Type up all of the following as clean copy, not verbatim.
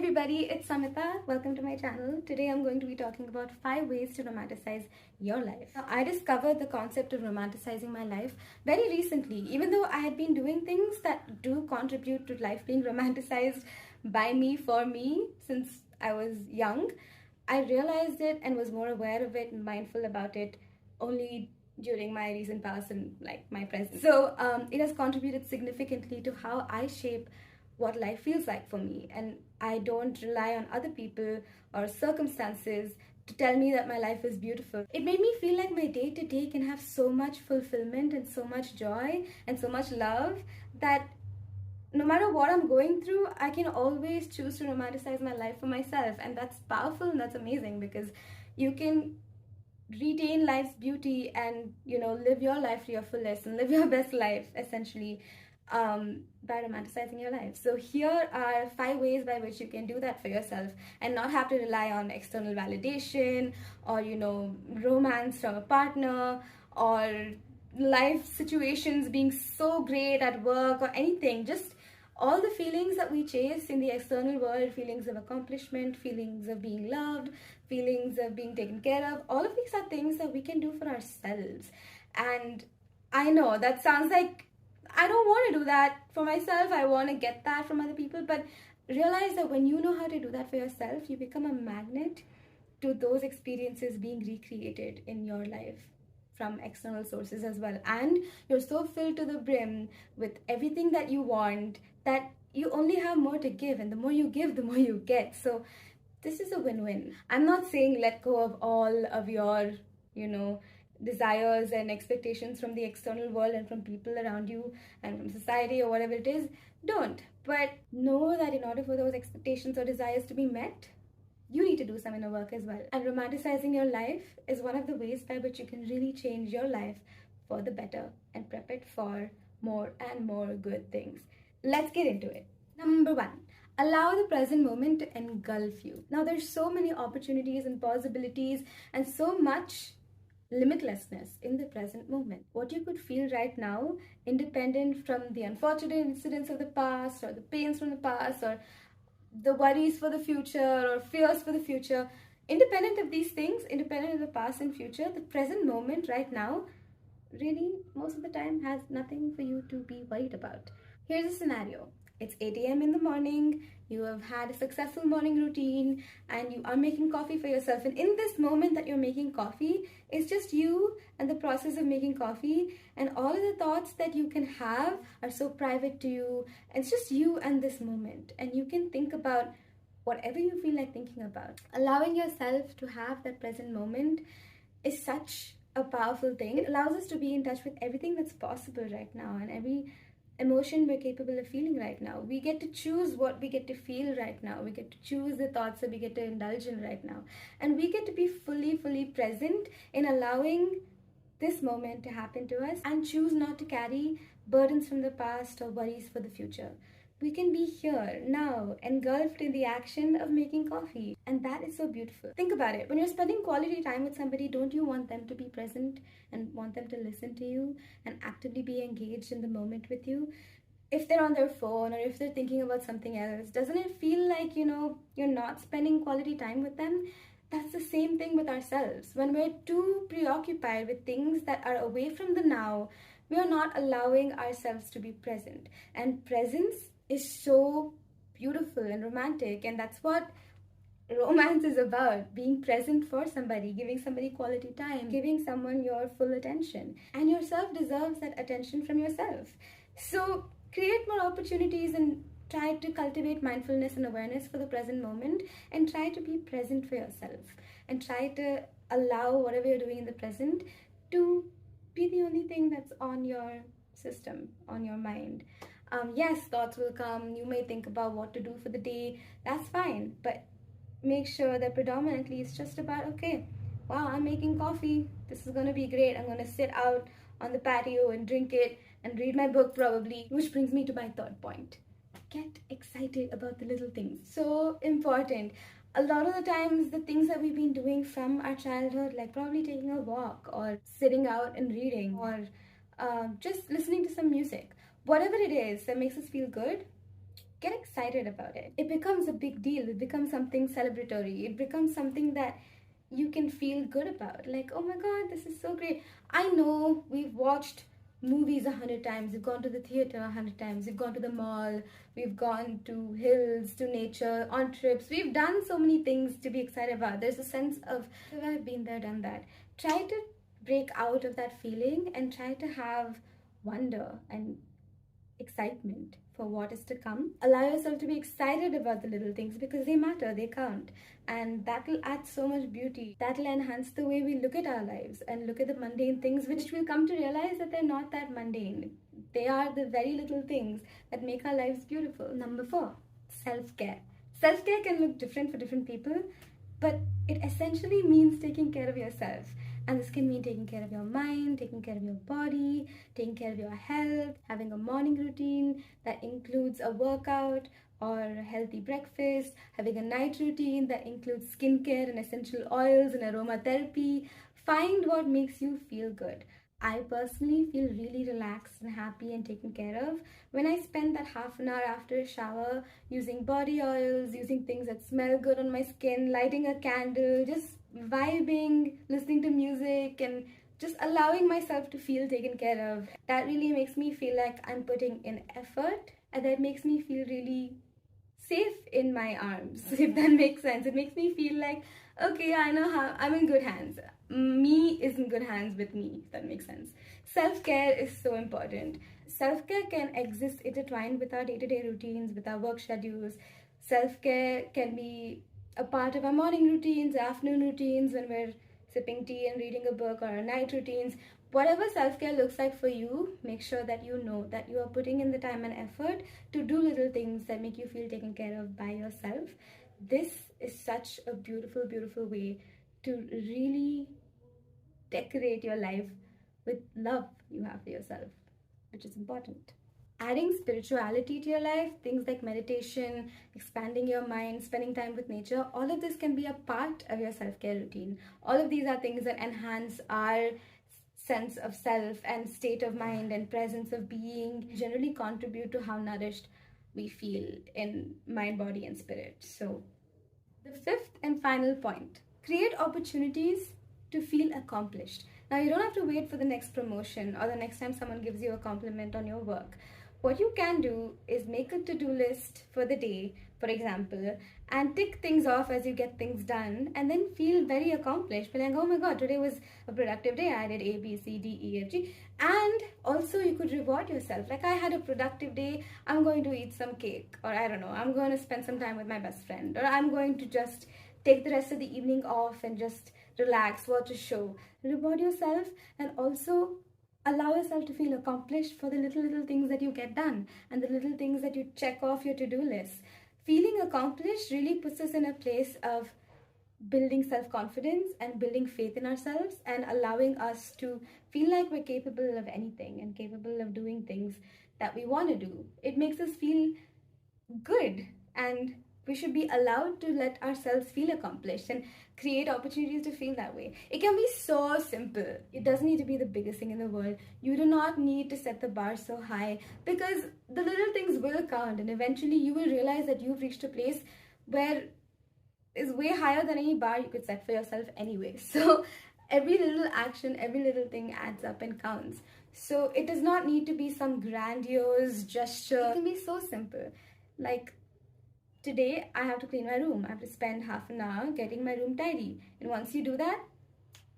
everybody, it's Samita. Welcome to my channel. Today I'm going to be talking about 5 ways to romanticize your life. Now, I discovered the concept of romanticizing my life very recently, even though I had been doing things that do contribute to life being romanticized by me, for me, since I was young. I realized it and was more aware of it and mindful about it only during my recent past and like my present. So it has contributed significantly to how I shape what life feels like for me, and I don't rely on other people or circumstances to tell me that my life is beautiful. It made me feel like my day-to-day can have so much fulfillment and so much joy and so much love that no matter what I'm going through, I can always choose to romanticize my life for myself. And that's powerful and that's amazing, because you can retain life's beauty and live your life to your fullest and live your best life essentially by romanticizing your life. So here are 5 ways by which you can do that for yourself and not have to rely on external validation or romance from a partner or life situations being so great at work or anything. Just all the feelings that we chase in the external world, feelings of accomplishment, feelings of being loved, feelings of being taken care of, all of these are things that we can do for ourselves. And I know that sounds like I don't want to do that for myself. I want to get that from other people. But realize that when you know how to do that for yourself, you become a magnet to those experiences being recreated in your life from external sources as well. And you're so filled to the brim with everything that you want that you only have more to give. And the more you give, the more you get. So this is a win-win. I'm not saying let go of all of your, desires and expectations from the external world and from people around you and from society or whatever it is. Don't. But know that in order for those expectations or desires to be met, you need to do some inner work as well. And romanticizing your life is one of the ways by which you can really change your life for the better and prep it for more and more good things. Let's get into it. Number 1. Allow the present moment to engulf you. Now, there's so many opportunities and possibilities and so much limitlessness in the present moment. What you could feel right now, independent from the unfortunate incidents of the past or the pains from the past or the worries for the future or fears for the future, independent of these things, independent of the past and future, the present moment right now really most of the time has nothing for you to be worried about. Here's a scenario. It's 8 a.m. in the morning, you have had a successful morning routine and you are making coffee for yourself. And in this moment that you're making coffee, it's just you and the process of making coffee, and all of the thoughts that you can have are so private to you. And it's just you and this moment. And you can think about whatever you feel like thinking about. Allowing yourself to have that present moment is such a powerful thing. It allows us to be in touch with everything that's possible right now and every emotion we're capable of feeling right now. We get to choose what we get to feel right now. We get to choose the thoughts that we get to indulge in right now. And we get to be fully present in allowing this moment to happen to us and choose not to carry burdens from the past or worries for the future. We can be here, now, engulfed in the action of making coffee. And that is so beautiful. Think about it. When you're spending quality time with somebody, don't you want them to be present and want them to listen to you and actively be engaged in the moment with you? If they're on their phone or if they're thinking about something else, doesn't it feel like, you're not spending quality time with them? That's the same thing with ourselves. When we're too preoccupied with things that are away from the now, we are not allowing ourselves to be present. And presence is so beautiful and romantic, and that's what romance is about. Being present for somebody, giving somebody quality time, giving someone your full attention. And yourself deserves that attention from yourself. So create more opportunities and try to cultivate mindfulness and awareness for the present moment, and try to be present for yourself and try to allow whatever you're doing in the present to be the only thing that's on your system, on your mind. Yes, thoughts will come. You may think about what to do for the day. That's fine. But make sure that predominantly it's just about, okay, wow, I'm making coffee. This is going to be great. I'm going to sit out on the patio and drink it and read my book probably. Which brings me to my third point. Get excited about the little things. So important. A lot of the times, the things that we've been doing from our childhood, like probably taking a walk or sitting out and reading or just listening to some music, whatever it is that makes us feel good, get excited about it. It becomes a big deal. It becomes something celebratory. It becomes something that you can feel good about. Like, oh my god, this is so great. I know we've watched movies 100 times. We've gone to the theater 100 times. We've gone to the mall. We've gone to hills, to nature, on trips. We've done so many things to be excited about. There's a sense of, I've been there, done that. Try to break out of that feeling and try to have wonder and excitement for what is to come. Allow yourself to be excited about the little things because they matter, they count, and that will add so much beauty. That will enhance the way we look at our lives and look at the mundane things, which we'll come to realize that they're not that mundane. They are the very little things that make our lives beautiful. Number 4, self-care. Self-care can look different for different people, but it essentially means taking care of yourself. And this can mean taking care of your mind, taking care of your body, taking care of your health, having a morning routine that includes a workout or a healthy breakfast, having a night routine that includes skincare and essential oils and aromatherapy. Find what makes you feel good. I personally feel really relaxed and happy and taken care of when I spend that half an hour after a shower using body oils, using things that smell good on my skin, lighting a candle, just vibing, listening to music, and just allowing myself to feel taken care of. That really makes me feel like I'm putting in effort, and that makes me feel really safe in my arms, if that makes sense. It makes me feel like, okay, I know how I'm in good hands. Me is in good hands with me, if that makes sense. Self-care is so important. Self-care can exist intertwined with our day-to-day routines, with our work schedules. Self-care can be a part of our morning routines, afternoon routines, when we're sipping tea and reading a book, or our night routines. Whatever self-care looks like for you, make sure that you know that you are putting in the time and effort to do little things that make you feel taken care of by yourself. This is such a beautiful, beautiful way to really decorate your life with love you have for yourself, which is important. Adding spirituality to your life, things like meditation, expanding your mind, spending time with nature, all of this can be a part of your self-care routine. All of these are things that enhance our sense of self and state of mind and presence of being, generally contribute to how nourished we feel in mind, body, and spirit. So the 5th and final point, create opportunities to feel accomplished. Now, you don't have to wait for the next promotion or the next time someone gives you a compliment on your work. What you can do is make a to-do list for the day, for example, and tick things off as you get things done, and then feel very accomplished. Be like, oh my god, today was a productive day. I did A, B, C, D, E, F, G. And also you could reward yourself. Like, I had a productive day. I'm going to eat some cake, or I don't know, I'm going to spend some time with my best friend, or I'm going to just take the rest of the evening off and just relax, watch a show. Reward yourself, and also allow yourself to feel accomplished for the little things that you get done and the little things that you check off your to-do list. Feeling accomplished really puts us in a place of building self-confidence and building faith in ourselves and allowing us to feel like we're capable of anything and capable of doing things that we want to do. It makes us feel good, and we should be allowed to let ourselves feel accomplished and create opportunities to feel that way. It can be so simple. It doesn't need to be the biggest thing in the world. You do not need to set the bar so high, because the little things will count, and eventually you will realize that you've reached a place where is way higher than any bar you could set for yourself anyway. So every little action, every little thing adds up and counts. So it does not need to be some grandiose gesture. It can be so simple. Like, today I have to clean my room. I have to spend half an hour getting my room tidy. And once you do that,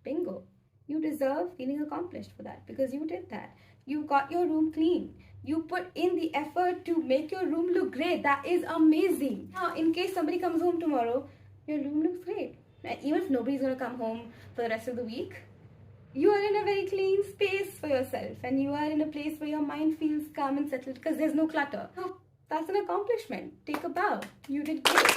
bingo. You deserve feeling accomplished for that, because you did that. You got your room clean. You put in the effort to make your room look great. That is amazing. Now, in case somebody comes home tomorrow, your room looks great. And even if nobody's going to come home for the rest of the week, you are in a very clean space for yourself, and you are in a place where your mind feels calm and settled because there's no clutter. So that's an accomplishment. Take a bow. You did great.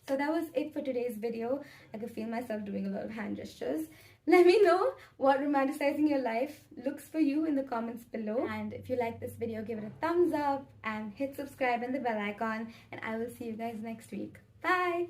So that was it for today's video. I could feel myself doing a lot of hand gestures. Let me know what romanticizing your life looks for you in the comments below. And if you like this video, give it a thumbs up and hit subscribe and the bell icon. And I will see you guys next week. Bye!